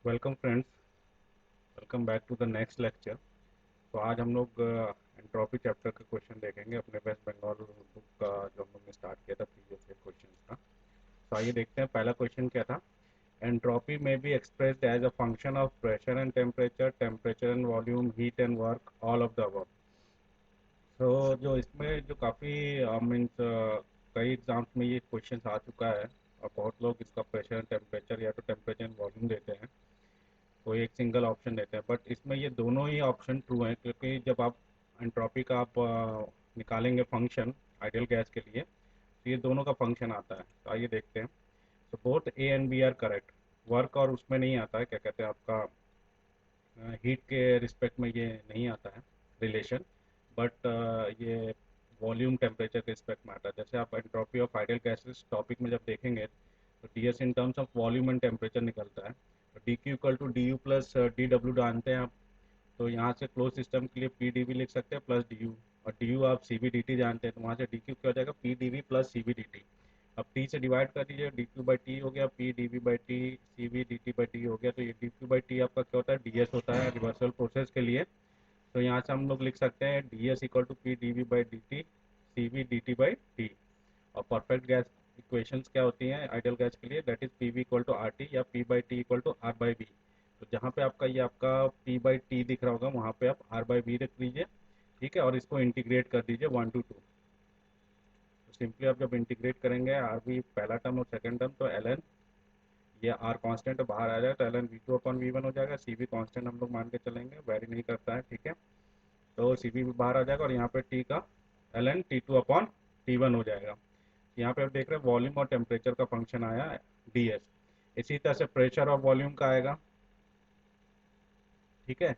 Welcome friends, welcome back to the next lecture. तो आज हम लोग एंट्रोपी चैप्टर का क्वेश्चन देखेंगे अपने वेस्ट बंगाल बुक का, जो हम लोग ने स्टार्ट किया था प्रीवियस ईयर क्वेश्चन का। तो आइए देखते हैं पहला क्वेश्चन क्या था। एंट्रोपी में be expressed as a function of pressure and temperature, temperature and volume, heat and work, all of the above. तो जो इसमें जो काफ़ी मीन्स कई एग्जाम्स में ये क्वेश्चन आ चुका है, और बहुत लोग इसका प्रेशर एंड टेम्परेचर या तो टेम्परेचर एंड वॉल्यूम देते हैं, कोई एक सिंगल ऑप्शन देते हैं। बट इसमें ये दोनों ही ऑप्शन ट्रू हैं, क्योंकि जब आप एंट्रोपी का आप निकालेंगे फंक्शन आइडियल गैस के लिए, तो ये दोनों का फंक्शन आता है। तो आइए देखते हैं। तो both A and B are correct. Work और उसमें नहीं आता है, क्या कहते हैं आपका, हीट के रिस्पेक्ट में ये नहीं आता है रिलेशन। बट ये वॉल्यूम टेम्परेचर के रिस्पेक्ट में आता है। जैसे आप entropy of ideal gases topic में जब देखेंगे, तो D S in terms of volume and temperature निकलता है। D Q equal to D U plus D W जानते हैं आप। तो यहाँ से क्लोज सिस्टम के लिए पी डी वी लिख सकते हैं प्लस डी यू। और डी यू आप सी वी डी टी जानते हैं, तो वहाँ से डी क्यू क्या हो जाएगा, P D V plus C V D T. अब टी से डिवाइड कर दीजिए, डी क्यू बाई टी हो गया, P D V by T, C V D T by T हो गया। तो ये डी क्यू बाई टी आपका क्या होता है, डी एस होता है रिवर्सल प्रोसेस के लिए। तो यहाँ से हम लोग लिख सकते हैं D S equal to P D V by D T, C V D T by T. और परफेक्ट गैस इक्वेशंस क्या होती हैं आइडियल गैस के लिए, that is P V equal to R T या P by T equal to R by B. तो जहाँ पे आपका ये आपका पी बाई टी दिख रहा होगा, वहाँ पे आप आर बाई बी रख लीजिए। ठीक है, और इसको इंटीग्रेट कर दीजिए 1 to 2। तो सिंपली आप जब इंटीग्रेट करेंगे आर बी पहला टर्म और सेकंड टर्म, तो एल एन, ये आर कांस्टेंट बाहर आ जाएगा, तो L N V two upon V one हो जाएगा। सी वी कांस्टेंट हम लोग मान के चलेंगे, वेरी नहीं करता है, ठीक है। तो सी वी भी बाहर आ जाएगा, और यहाँ पे टी का L N T two upon T one हो जाएगा। यहाँ पे आप देख रहे हैं वॉल्यूम और टेम्परेचर का फंक्शन आया है डी एस। इसी तरह से प्रेशर और वॉल्यूम का आएगा, ठीक है।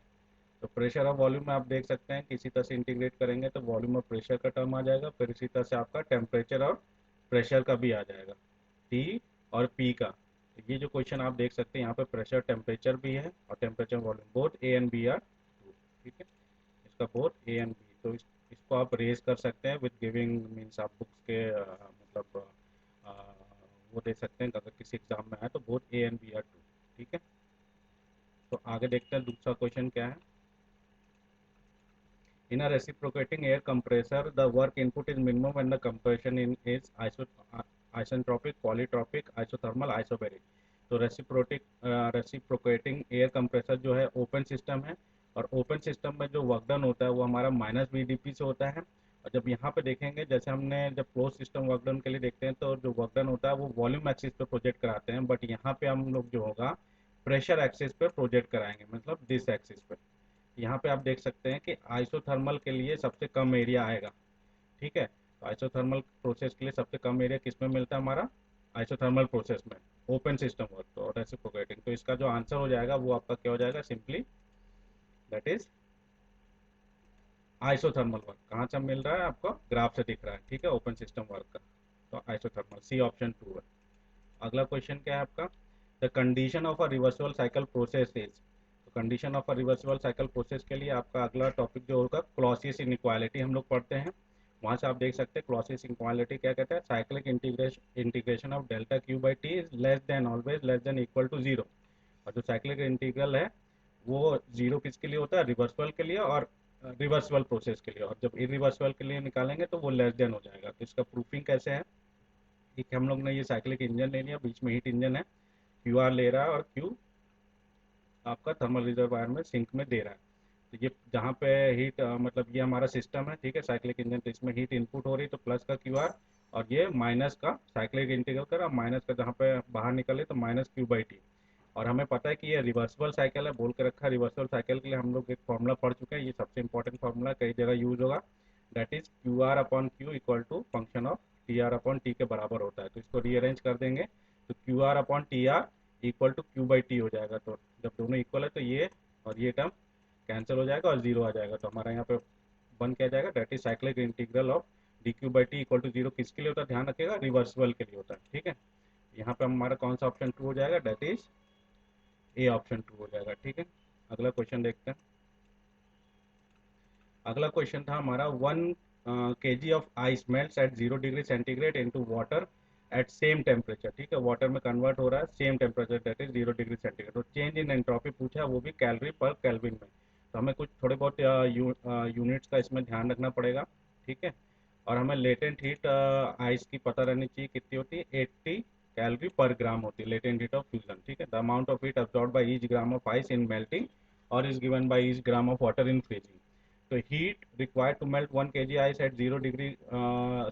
तो प्रेशर और वॉल्यूम में आप देख सकते हैं कि इसी तरह से इंटीग्रेट करेंगे तो वॉल्यूम और प्रेशर का टर्म आ जाएगा, फिर इसी तरह से आपका टेम्परेचर और प्रेशर का भी आ जाएगा, टी और पी का। तो ये जो क्वेश्चन आप देख सकते हैं, यहाँ पे प्रेशर टेम्परेचर भी है और temperature volume both A and B are true, ठीक है। इसका बोथ ए एंड बी, तो इसको आप रेज कर सकते हैं विद गिविंग, मीन्स आप बुक्स के मतलब अ, वो दे सकते हैं अगर किसी एग्जाम में आए तो both A and B are true, ठीक है। तो आगे देखते हैं दूसरा क्वेश्चन क्या है। In a reciprocating air compressor, the work input is minimum when the compression in is isentropic, polytropic, isothermal, isobaric। तो रेसिप्रोकेटिंग एयर कंप्रेसर जो है ओपन सिस्टम है, और ओपन सिस्टम में जो वर्क डन होता है वो हमारा माइनस बी डी पी से होता है। और जब यहाँ पे देखेंगे, जैसे हमने जब क्लोज सिस्टम वर्क डन के लिए देखते हैं, तो जो वर्क डन होता है वो वॉल्यूम एक्सिस पे प्रोजेक्ट कराते हैं, बट यहाँ पे हम लोग जो होगा प्रेशर एक्सिस पे प्रोजेक्ट कराएंगे, मतलब दिस एक्सिस पे। यहाँ पे आप देख सकते हैं कि आइसोथर्मल के लिए सबसे कम एरिया आएगा, ठीक है। तो आइसोथर्मल प्रोसेस के लिए सबसे कम एरिया किस में मिलता है हमारा, आइसोथर्मल प्रोसेस में, ओपन सिस्टम वर्क तो और रेसिप्रोकेटिंग। तो इसका जो आंसर हो जाएगा वो आपका क्या हो जाएगा, simply that is isothermal work. कहाँ से मिल रहा है आपको, ग्राफ से दिख रहा है, ठीक है, ओपन सिस्टम वर्क का। तो आइसोथर्मल, सी ऑप्शन ट्रू है। अगला क्वेश्चन क्या है आपका, the condition of a reversible cycle process is. तो condition of a reversible cycle process के लिए आपका अगला टॉपिक जो होगा क्लॉसियस इनइक्वालिटी हम लोग पढ़ते हैं। वहाँ से आप देख सकते हैं क्लॉसियस इनइक्वालिटी क्या कहता है, cyclic integration of delta Q by T is less than always less than equal to zero. और जो साइक्लिक इंटीग्रल है वो जीरो किसके लिए होता है, रिवर्सिबल के लिए और रिवर्सिबल प्रोसेस के लिए। और जब इरिवर्सिबल के लिए निकालेंगे तो वो लेस देन हो जाएगा। तो इसका प्रूफिंग कैसे है, एक हम लोग ने ये साइक्लिक इंजन ले लिया, बीच में हीट इंजन है, क्यू आर ले रहा है और क्यू आपका थर्मल रिजर्वायर में सिंक में दे रहा है। तो ये जहाँ पे हीट मतलब ये हमारा सिस्टम है, ठीक है, साइक्लिक इंजन। तो इसमें हीट इनपुट हो रही है, तो प्लस का क्यू आर, और ये माइनस का साइक्लिक इंटीग्रल कर, माइनस का जहाँ पे बाहर निकले तो माइनस क्यू बाई टी। और हमें पता है कि ये रिवर्सिबल साइकिल है, बोल के रखा है। रिवर्सिबल साइकिल के लिए हम लोग एक फॉर्मूला पढ़ चुके हैं, ये सबसे इंपॉर्टेंट फॉर्मूला कई जगह यूज होगा, that is Q R upon Q equal to function of T R upon T के बराबर होता है। तो इसको रीअरेंज कर देंगे, तो Q R upon T R equal to Q by T हो जाएगा। तो जब दोनों इक्वल है तो ये और ये टर्म कैंसिल हो जाएगा और जीरो आ जाएगा। तो हमारा यहाँ पे बन क्या जाएगा, that is cyclic integral of D Q by T equal to zero किसके लिए होता है, ध्यान रखिएगा, रिवर्सिबल के लिए होता है, ठीक है। यहाँ पे हमारा कौन सा ऑप्शन ट्रू हो जाएगा, that is A option true हो जाएगा, ठीक है। अगला क्वेश्चन देखते हैं। अगला क्वेश्चन था हमारा, 1 kg of ice melts at 0 degree centigrade into water at same temperature, ठीक है, वाटर में कन्वर्ट हो रहा है same temperature that is 0 degree centigrade. तो चेंज इन एंट्रोपी पूछा है, वो भी कैलोरी पर केल्विन में। तो हमें कुछ थोड़े बहुत यूनिट्स का इसमें ध्यान रखना पड़ेगा, ठीक है। और हमें लेटेंट हीट आइस की पता रहनी चाहिए कितनी होती है, 80 कैलोरी पर ग्राम होती है लेटेंट हीट ऑफ फ्यूजन, ठीक है। The amount of heat absorb by each gram of ice in melting और is given by each gram of water in freezing. तो heat required to melt 1 kg ice at 0 degree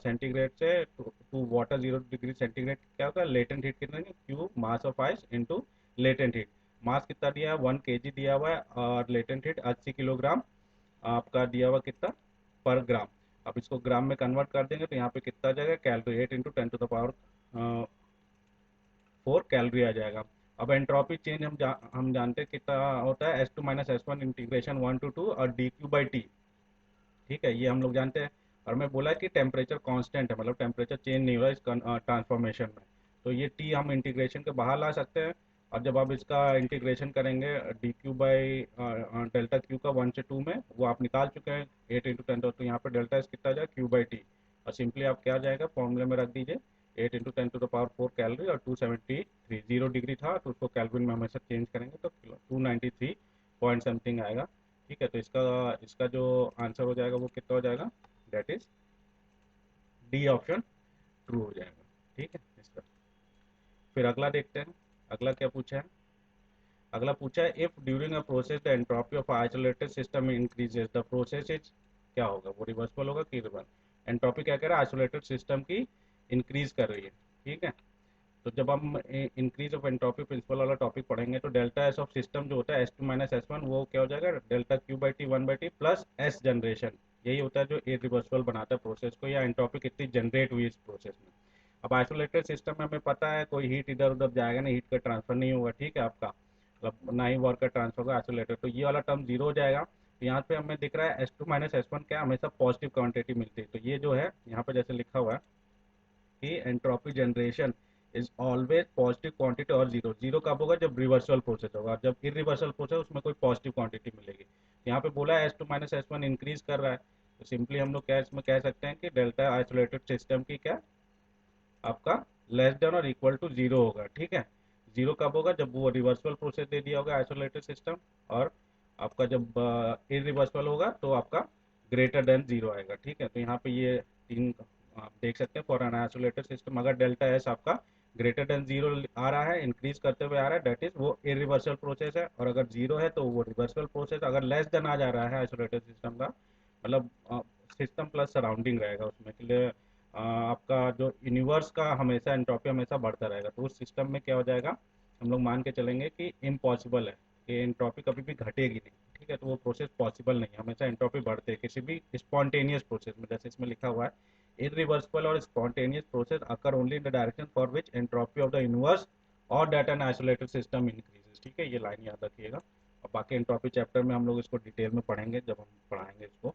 centigrade से to water 0 degree centigrade, क्या होगा latent heat कितना है, Q mass of ice into latent heat. Mass कितना दिया है, 1 kg दिया हुआ है, और लेटेंट हीट 80 किलोग्राम आपका दिया हुआ कितना पर ग्राम। अब इसको ग्राम में कन्वर्ट कर देंगे तो यहाँ पे कितना आ जाएगा, कैलोरी 8 × 10⁴ कैलोरी आ जाएगा। अब एंट्रोपी चेंज हम जानते हैं कितना होता है, S2 - S1 इंटीग्रेशन 1 to 2 और dQ/T, ठीक है, ये हम लोग जानते हैं। और मैं बोला कि टेम्परेचर कांस्टेंट है, मतलब टेम्परेचर चेंज नहीं हो रहा है इस ट्रांसफॉर्मेशन में। तो ये टी हम इंटीग्रेशन के बाहर ला सकते हैं। और जब आप इसका इंटीग्रेशन करेंगे dQ/डेल्टा क्यू का 1 से 2 में, वो आप निकाल चुके हैं 8 × 10, तो यहाँ पे डेल्टा एस कितना आ जाएगा, Q/T। और सिंपली आप क्या आ जाएगा, फॉर्मूले में रख दीजिए 8 × 10⁴ कैलोरी, और 273 0 डिग्री था तो उसको कैलविन में हमेशा चेंज करेंगे तो 293 पॉइंट समथिंग आएगा, ठीक है। तो इसका इसका जो आंसर हो जाएगा वो कितना हो जाएगा, that is D option true हो जाएगा, ठीक है इसका। फिर अगला देखते हैं, अगला क्या पूछा है। अगला पूछा है if during a process the entropy of isolated system increases the process is, क्या होगा, वो रिवर्सिबल होगा कि रिवर्स। एंट्रोपी क्या कह रहा है, आइसोलेटेड सिस्टम की इंक्रीज कर रही है, ठीक है। तो जब हम इंक्रीज ऑफ एंट्रोपी प्रिंसिपल वाला टॉपिक पढ़ेंगे तो डेल्टा एस ऑफ सिस्टम जो होता है S2 - S1, वो क्या हो जाएगा, delta Q/T 1/T plus S generation. यही होता है जो इरिवर्सिबल बनाता है प्रोसेस को, या एंट्रोपी कितनी जनरेट हुई इस प्रोसेस में। अब आइसोलेटेड सिस्टम में हमें पता है कोई हीट इधर उधर जाएगा नहीं, हीट का ट्रांसफर नहीं होगा, ठीक है आपका, मतलब ना ही वर्क का ट्रांसफर होगा आइसोलेटेड, तो ये वाला टर्म जीरो हो जाएगा। तो यहाँ पे हमें दिख रहा है S2 - S1 क्या हमेशा पॉजिटिव क्वांटिटी मिलती है। तो ये जो है यहाँ पे जैसे लिखा हुआ है कि entropy generation is always positive quantity और जीरो। जीरो कब होगा, जब रिवर्सल प्रोसेस होगा, जब इरिवर्सल प्रोसेस उसमें कोई पॉजिटिव क्वांटिटी मिलेगी। यहाँ पे बोला है S2 - S1 इंक्रीज कर रहा है, तो सिंपली हम लोग क्या इसमें कह सकते हैं कि डेल्टा आइसोलेटेड सिस्टम की क्या आपका लेस देन और इक्वल टू जीरो होगा, ठीक है। जीरो कब होगा, जब वो रिवर्सल प्रोसेस दे दिया होगा आइसोलेटेड सिस्टम, और आपका जब इरिवर्सल होगा तो आपका ग्रेटर देन जीरो आएगा, ठीक है। तो यहाँ पे ये तीन आप देख सकते हैं फॉर एन आइसोलेटेड सिस्टम, अगर डेल्टा एस आपका ग्रेटर देन जीरो आ रहा है, इंक्रीज करते हुए आ रहा है, दैट इज वो इरिवर्सल प्रोसेस है। और अगर जीरो है तो वो रिवर्सल प्रोसेस। अगर लेस देन आ जा रहा है आइसोलेटेड सिस्टम का, मतलब सिस्टम प्लस सराउंडिंग रहेगा उसमें के लिए आपका जो यूनिवर्स का हमेशा एंट्रोपी हमेशा बढ़ता रहेगा, तो उस सिस्टम में क्या हो जाएगा, हम लोग मान के चलेंगे कि इम्पॉसिबल है कि एंट्रोपी कभी भी घटेगी नहीं, ठीक है। तो वो प्रोसेस पॉसिबल नहीं है, हमेशा एंट्रोपी बढ़ते है किसी भी स्पॉन्टेनियस प्रोसेस में, जैसे इसमें लिखा हुआ है irreversible और spontaneous process occur only in the direction for which entropy of the universe or that an isolated system increases, ठीक है, ये लाइन याद रखिएगा। और बाकी एंट्रोपी चैप्टर में हम लोग इसको डिटेल में पढ़ेंगे जब हम पढ़ाएंगे इसको,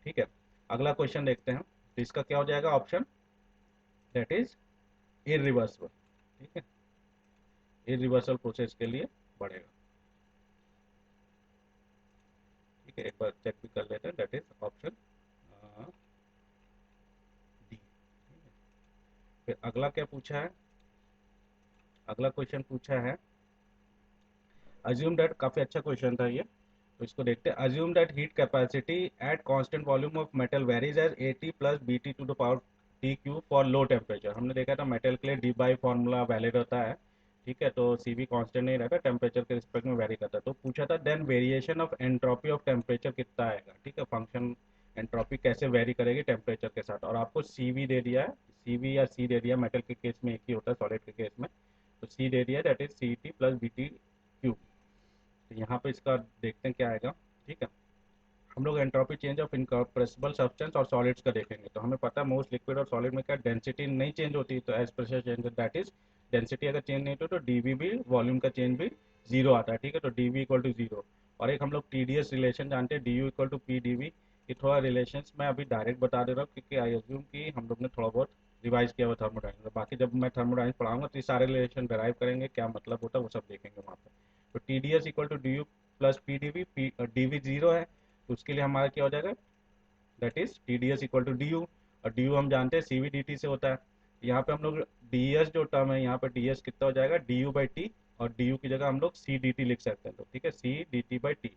ठीक है। अगला क्वेश्चन देखते हैं, तो इसका क्या हो जाएगा ऑप्शन, दैट इज इरिवर्सिबल, ठीक है, इरिवर्सल प्रोसेस के लिए बढ़ेगा, ठीक है। एक बार चेक भी कर लेते हैं, दैट इज ऑप्शन डी। फिर अगला क्या पूछा है, अगला क्वेश्चन पूछा है अज्यूम दैट, काफी अच्छा क्वेश्चन था ये, तो इसको देखते हैं। Assume that heat capacity at constant volume of metal varies as AT plus BT to the power TQ for low temperature. हमने देखा था मेटल के लिए डी बाई फॉर्मूला वैलिड होता है, ठीक है, तो CV कांस्टेंट नहीं रहता, टेम्परेचर के रिस्पेक्ट में वेरी करता है। तो पूछा था then variation of entropy of temperature कितना आएगा, ठीक है, फंक्शन एंट्रोपी कैसे वेरी करेगी टेम्परेचर के साथ। और आपको CV दे दिया है, CV या C दे दिया, मेटल के केस में एक ही होता है, सॉलिड के केस में तो C दे दिया, that is CT plus BT cube. तो यहाँ पे इसका देखते हैं क्या आएगा, ठीक है। हम लोग entropy change of incompressible substance और सॉलिड्स का देखेंगे, तो हमें पता है मोस्ट लिक्विड और सॉलिड में क्या डेंसिटी नहीं चेंज होती, तो as pressure change that is density अगर चेंज नहीं होती तो डीवी भी, वॉल्यूम का चेंज भी जीरो आता है, ठीक है। तो डीवी इक्वल टू जीरो। और एक हम लोग TDS रिलेशन जानते हैं, DU इक्वल टू PdV। ये थोड़ा रिलेशन मैं अभी डायरेक्ट बता दे रहा हूँ क्योंकि आई एज्यूम कि हम लोग ने थोड़ा बहुत रिवाइज किया हुआ थर्मोडाइनमिक्स, बाकी जब मैं थर्मोडाइनमिक्स पढ़ाऊंगा तो ये सारे रिलेशन डेराइव करेंगे, क्या मतलब होता है वो सब देखेंगे वहाँ पे। तो TDS equal to DU plus PdV, DV zero है, तो उसके लिए हमारा क्या हो जाएगा, that is TDS equal to DU। और DU हम जानते हैं CVDT से होता है, यहाँ पे हम लोग डी एस जो टर्म है, यहाँ पे डी एस कितना हो जाएगा, डी यू बाई टी, और डी यू की जगह हम लोग सी डी टी लिख सकते हैं, तो ठीक है, C D T by T.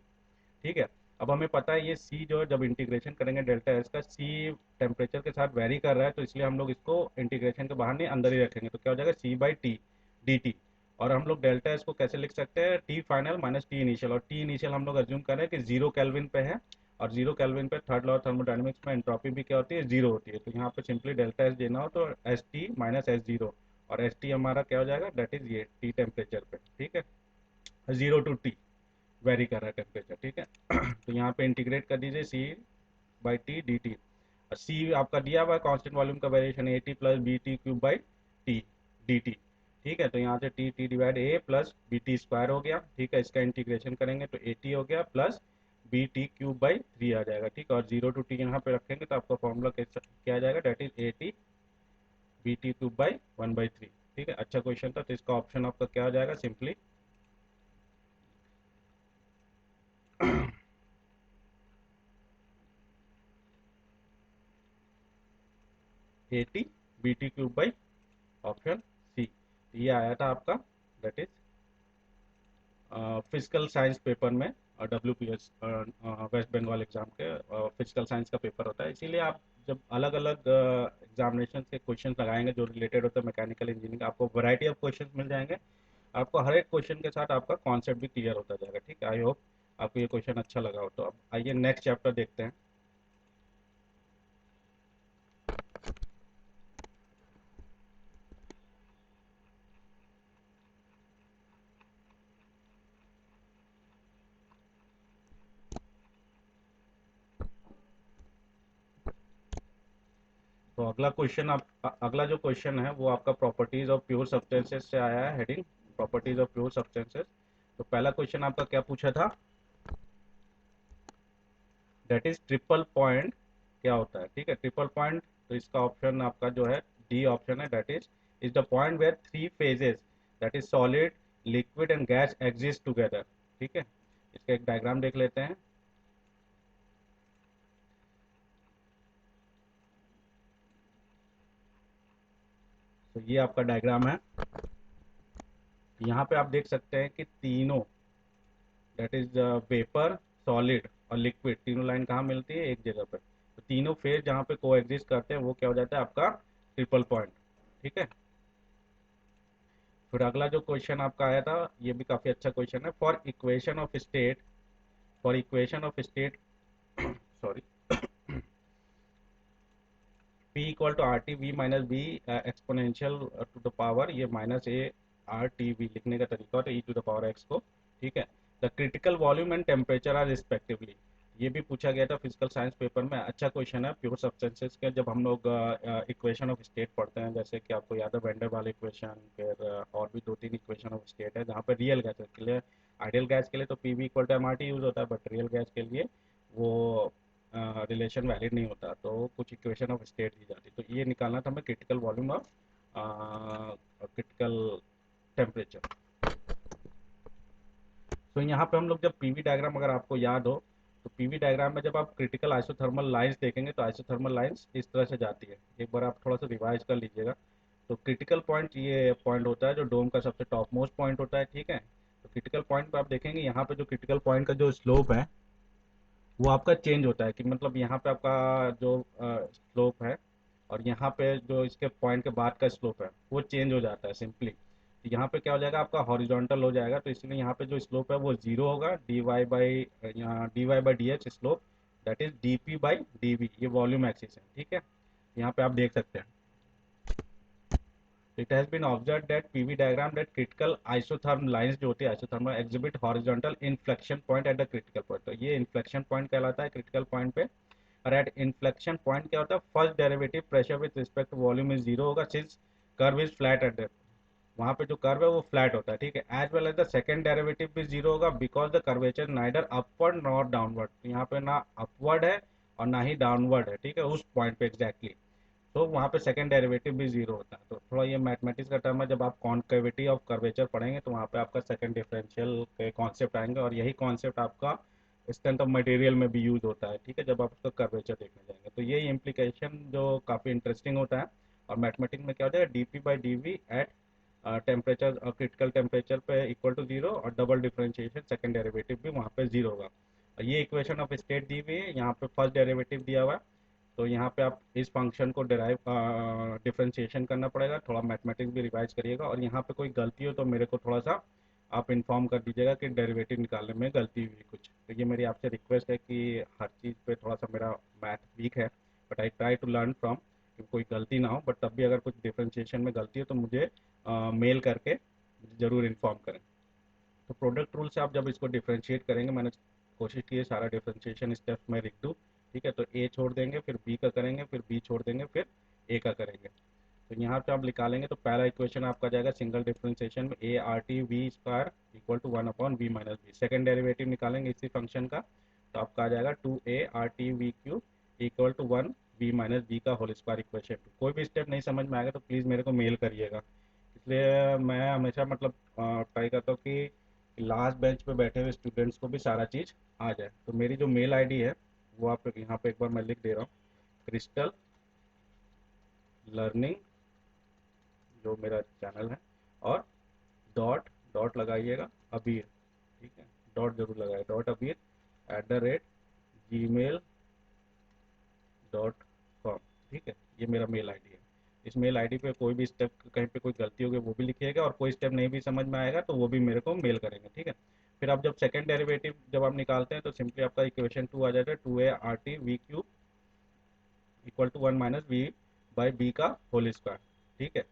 ठीक है। अब हमें पता है ये सी जो है, जब इंटीग्रेशन करेंगे डेल्टा एस का, सी टेम्परेचर के साथ वेरी कर रहा है, तो इसलिए हम लोग इसको इंटीग्रेशन के बाहर नहीं अंदर ही रखेंगे, तो क्या हो जाएगा, सी बाई टी डी टी। और हम लोग डेल्टा एस को कैसे लिख सकते हैं, T final minus T initial, और टी इनिशियल हम लोग अज्यूम करें कि जीरो केल्विन पे है, और जीरो केल्विन पे थर्ड लॉ थर्मोडायनेमिक्स में एंट्रोपी भी क्या होती है, जीरो होती है, तो यहाँ पे सिंपली डेल्टा एस देना हो तो S T minus S zero, और एस टी हमारा क्या हो जाएगा, दैट इज ये टी टेम्परेचर पे, ठीक है, जीरो टू टी वेरी कर रहा है टेम्परेचर, ठीक है। तो यहाँ पे इंटीग्रेट कर दीजिए C by T D T, C आपका दिया हुआ है कांस्टेंट वॉल्यूम का variation A T plus B T cube by T D T. ठीक है, तो यहाँ से T T divide A plus B T square हो गया, ठीक है, इसका इंटीग्रेशन करेंगे तो ए टी हो गया plus B T cube by three आ जाएगा, ठीक है, और जीरो टू टी यहाँ पे रखेंगे तो आपका फॉर्मूला क्या आ जाएगा, that is A T B T cube by one by three. ठीक है, अच्छा क्वेश्चन था, तो इसका ऑप्शन आपका क्या हो जाएगा, simply A T B T cube by option C. ये आया था आपका, that is physical science paper में, W P S West Bengal exam के फिजिकल साइंस का पेपर होता है, इसीलिए आप जब अलग अलग एग्जामिनेशन के क्वेश्चन लगाएंगे जो रिलेटेड होता है मैकेनिकल इंजीनियरिंग, आपको वैरायटी ऑफ क्वेश्चन मिल जाएंगे, आपको हर एक क्वेश्चन के साथ आपका कॉन्सेप्ट भी क्लियर होता जाएगा। ठीक है, आई होप आपको ये क्वेश्चन अच्छा लगा हो। तो अब आइए नेक्स्ट चैप्टर देखते हैं। तो अगला क्वेश्चन अगला जो क्वेश्चन है वो आपका प्रॉपर्टीज ऑफ प्योर सब्सटेंसेस से आया है, heading properties of pure substances. तो पहला क्वेश्चन आपका क्या पूछा था, दैट इज ट्रिपल पॉइंट क्या होता है। ठीक है, ट्रिपल पॉइंट, तो इसका ऑप्शन आपका जो है डी ऑप्शन है, that is the point where three phases, that is solid liquid and gas exist together. ठीक है, इसका एक डायग्राम देख लेते हैं। तो ये आपका डायग्राम है, यहाँ पे आप देख सकते हैं कि तीनों, दैट इज वेपर, सॉलिड और लिक्विड, तीनों लाइन कहाँ मिलती है, एक जगह पे, तो तीनों फेज जहाँ पे को एग्जिस्ट करते हैं वो क्या हो जाता है आपका ट्रिपल पॉइंट। ठीक है, फिर अगला जो क्वेश्चन आपका आया था, ये भी काफी अच्छा क्वेश्चन है, for equation of state, for equation of state sorry, P equal to R T V minus B exponential to the power, ये minus A R T V लिखने का तरीका होता है, E to the power X को। ठीक है, the critical volume and temperature are respectively, ये भी पूछा गया था फिजिकल साइंस पेपर में, अच्छा क्वेश्चन है प्योर सब्सटेंसेस के। जब हम लोग इक्वेशन ऑफ स्टेट पढ़ते हैं, जैसे कि आपको याद है वेंडर वाल इक्वेशन, फिर और भी दो तीन इक्वेशन ऑफ स्टेट है जहाँ पे रियल गैस के लिए, आइडियल गैस के लिए तो P V equal to M R T use होता है, बट रियल गैस के लिए वो रिलेशन वैलिड नहीं होता, तो कुछ इक्वेशन ऑफ स्टेट दी जाती, तो ये निकालना था हमें critical volume of critical temperature. तो यहाँ पे हम लोग जब पीवी डायग्राम अगर आपको याद हो, तो पीवी डायग्राम में जब आप क्रिटिकल आइसोथर्मल लाइंस देखेंगे तो आइसोथर्मल लाइंस इस तरह से जाती है, एक बार आप थोड़ा सा रिवाइज कर लीजिएगा। तो क्रिटिकल पॉइंट ये पॉइंट होता है जो डोम का सबसे टॉप मोस्ट पॉइंट होता है। ठीक है, तो क्रिटिकल पॉइंट पे आप देखेंगे यहाँ पे जो क्रिटिकल पॉइंट का जो स्लोप है वो आपका चेंज होता है, कि मतलब यहाँ पे आपका जो स्लोप है और यहाँ पे जो इसके पॉइंट के बाद का स्लोप है वो चेंज हो जाता है सिंपली। तो यहाँ पे क्या हो जाएगा आपका हॉरिजॉन्टल हो जाएगा, तो इसलिए यहाँ पे जो स्लोप है वो जीरो होगा, डी वाई बाई यहाँ D Y by D H slope, that is D P by D V, ये वॉल्यूम एक्सिस है। ठीक है, यहाँ पे आप देख सकते हैं, it has been observed that PV diagram that critical isotherm lines जो होती है isothermal exhibit horizontal inflection point at the critical point, तो ये inflection point कहलाता है critical point पे। और at inflection point क्या होता है, first derivative pressure with respect to volume is zero होगा, since curve is flat at depth, वहाँ पे जो कर्व है वो फ्लैट होता है। ठीक है, as well as the second derivative भी जीरो होगा because the curvature neither upward nor downward, यहाँ पे ना अपवर्ड है और ना ही डाउनवर्ड है। ठीक है, उस पॉइंट पे एग्जैक्टली तो वहाँ पे सेकंड डेरिवेटिव भी जीरो होता है। तो थोड़ा ये मैथमेटिक्स का टर्म है, जब आप कॉन्केविटी ऑफ कर्वेचर पढ़ेंगे तो वहाँ पे आपका सेकंड डिफरेंशियल के कॉन्सेप्ट आएंगे, और यही कॉन्सेप्ट आपका स्ट्रेंथ ऑफ मटेरियल में भी यूज होता है। ठीक है, जब आप उसका कर्वेचर देखने जाएंगे तो यही इम्प्लीकेशन जो काफ़ी इंटरेस्टिंग होता है। और मैथमेटिक्स में क्या हो जाएगा, dp by dv at temperature, critical temperature पे इक्वल टू जीरो, और डबल डिफरेंशिएशन सेकंड डेरिवेटिव भी वहाँ पे जीरो होगा। और ये इक्वेशन ऑफ स्टेट दी हुई है, यहाँ पे फर्स्ट डेरिवेटिव दिया हुआ है, तो यहाँ पे आप इस फंक्शन को डिराइव डिफरेंशिएशन करना पड़ेगा, थोड़ा मैथमेटिक्स भी रिवाइज करिएगा, और यहाँ पे कोई गलती हो तो मेरे को थोड़ा सा आप इन्फॉर्म कर दीजिएगा कि डेरिवेटिव निकालने में गलती हुई कुछ। तो ये मेरी आपसे रिक्वेस्ट है कि हर चीज़ पे थोड़ा सा मेरा मैथ वीक है, but I try to learn from, कोई गलती ना हो, बट तब भी अगर कुछ डिफरेंशिएशन में गलती हो तो मुझे मेल करके ज़रूर इन्फॉर्म करें। तो प्रोडक्ट रूल से आप जब इसको डिफरेंशिएट करेंगे, मैंने कोशिश की है सारा डिफरेंशिएशन स्टेप्स में लिख दूँ, ठीक है। तो ए छोड़ देंगे, फिर बी का करेंगे, फिर बी छोड़ देंगे, फिर ए का करेंगे। तो यहाँ पे आप निकालेंगे तो पहला इक्वेशन आपका जाएगा सिंगल डिफरेंशिएशन में A R T V square equal to 1/v minus B. Second derivative निकालेंगे इसी फंक्शन का, तो आपका आ जाएगा 2a/rt v³ equal to 1v minus B का होल स्क्वायर इक्वेशन टू। कोई भी स्टेप नहीं समझ में आएगा तो प्लीज़ मेरे को मेल करिएगा। इसलिए मैं हमेशा मतलब ट्राई करता हूँ कि लास्ट बेंच पे बैठे हुए स्टूडेंट्स को भी सारा चीज़ आ जाए। तो मेरी जो मेल आईडी है वो आप यहाँ पे एक बार मैं लिख दे रहा हूँ, क्रिस्टल लर्निंग जो मेरा चैनल है, और डॉट डॉट लगाइएगा अबीर, ठीक है, डॉट जरूर लगाए, डॉट अबीर @gmail.com, ठीक है। ये मेरा मेल आईडी है। इस मेल आईडी पे कोई भी स्टेप कहीं पे कोई गलती होगी वो भी लिखिएगा, और कोई स्टेप नहीं भी समझ में आएगा तो वो भी मेरे को मेल करेंगे, ठीक है। फिर आप जब सेकंड डेरिवेटिव जब आप निकालते हैं तो सिंपली आपका इक्वेशन टू आ जाता है, 2a/rt v³ equal to 1 - v/b का होल स्क्वायर, ठीक है।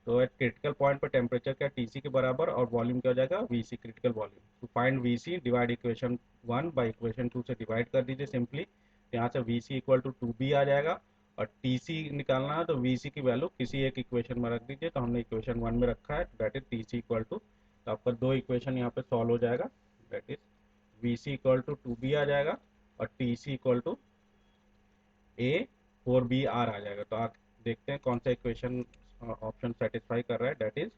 तो एट क्रिटिकल पॉइंट पर टेम्परेचर क्या टीसी के बराबर, और वॉल्यूम क्या हो जाएगा VC, critical volume. To find VC divide equation 1 by equation 2 से डिवाइड कर दीजिए सिंपली, तो यहाँ से वीसी इक्वल टू 2b आ जाएगा। और टीसी निकालना है तो वीसी की वैल्यू किसी एक इक्वेशन में रख दीजिए, तो हमने इक्वेशन 1 में रखा है, that is TC equal to, तो आपका दो इक्वेशन यहाँ पे सॉल्व हो जाएगा, that is VC equal to 2b आ जाएगा, और टीसी इक्वल टू a/4b/r आ जाएगा। तो आप देखते हैं कौन सा इक्वेशन ऑप्शन सेटिस्फाई कर रहा है, that is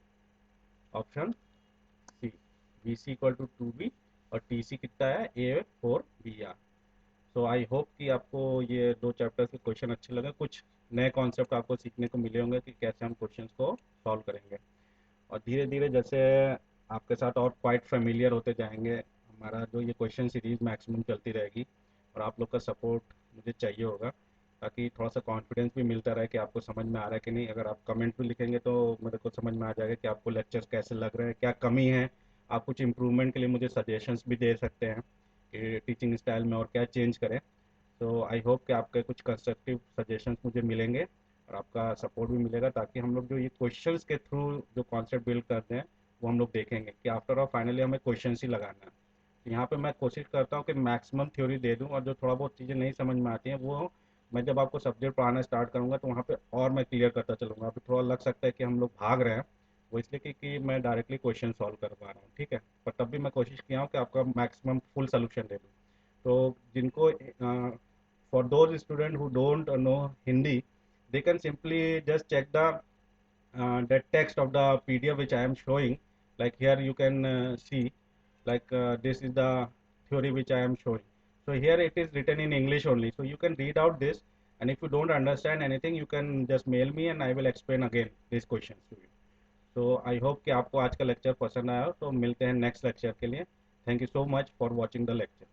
option C, V C equal to 2b, और टी सी कितना है a/4b/r। सो आई होप कि आपको ये दो चैप्टर के क्वेश्चन अच्छे लगे, कुछ नए कॉन्सेप्ट आपको सीखने को मिले होंगे कि कैसे हम क्वेश्चंस को सॉल्व करेंगे। और धीरे धीरे जैसे आपके साथ और क्वाइट फेमिलियर होते जाएंगे, हमारा जो ये क्वेश्चन सीरीज मैक्सिमम चलती रहेगी, और आप लोग का सपोर्ट मुझे चाहिए होगा, ताकि थोड़ा सा कॉन्फिडेंस भी मिलता रहे कि आपको समझ में आ रहा है कि नहीं। अगर आप कमेंट भी लिखेंगे तो मेरे को समझ में आ जाएगा कि आपको लेक्चर्स कैसे लग रहे हैं, क्या कमी है। आप कुछ इम्प्रूवमेंट के लिए मुझे सजेशंस भी दे सकते हैं कि टीचिंग स्टाइल में और क्या चेंज करें। तो आई होप कि आपके कुछ कंस्ट्रक्टिव सजेशंस मुझे मिलेंगे, और आपका सपोर्ट भी मिलेगा, ताकि हम लोग जो ये क्वेश्चंस के थ्रू जो कॉन्सेप्ट बिल्ड करते हैं वो हम लोग देखेंगे कि आफ्टर ऑल फाइनली हमें क्वेश्चंस ही लगाना है। तो यहाँ पे मैं कोशिश करता हूँ कि मैक्सिमम थ्योरी दे दूँ, और जो थोड़ा बहुत चीज़ें नहीं समझ में आती हैं वो मैं जब आपको सब्जेक्ट पढ़ाना स्टार्ट करूँगा तो वहाँ पे और मैं क्लियर करता चलूँगा। अभी थोड़ा लग सकता है कि हम लोग भाग रहे हैं, वो इसलिए कि मैं डायरेक्टली क्वेश्चन सॉल्व कर पा रहा हूँ, ठीक है। पर तब भी मैं कोशिश किया हूँ कि आपका मैक्सिमम फुल सोल्यूशन दे दूँ। तो जिनको for those students who don't know Hindi, they can simply just check the text of the PDF which I am showing. Like here you can see, like this is the theory which I am showing. So here it is written in English only. So you can read out this, and if you don't understand anything, you can just mail me and I will explain again these questions to you. So I hope कि आपको आज का lecture पसंद आया हो। तो मिलते हैं नेक्स्ट लेक्चर के लिए। Thank you so much for watching the lecture.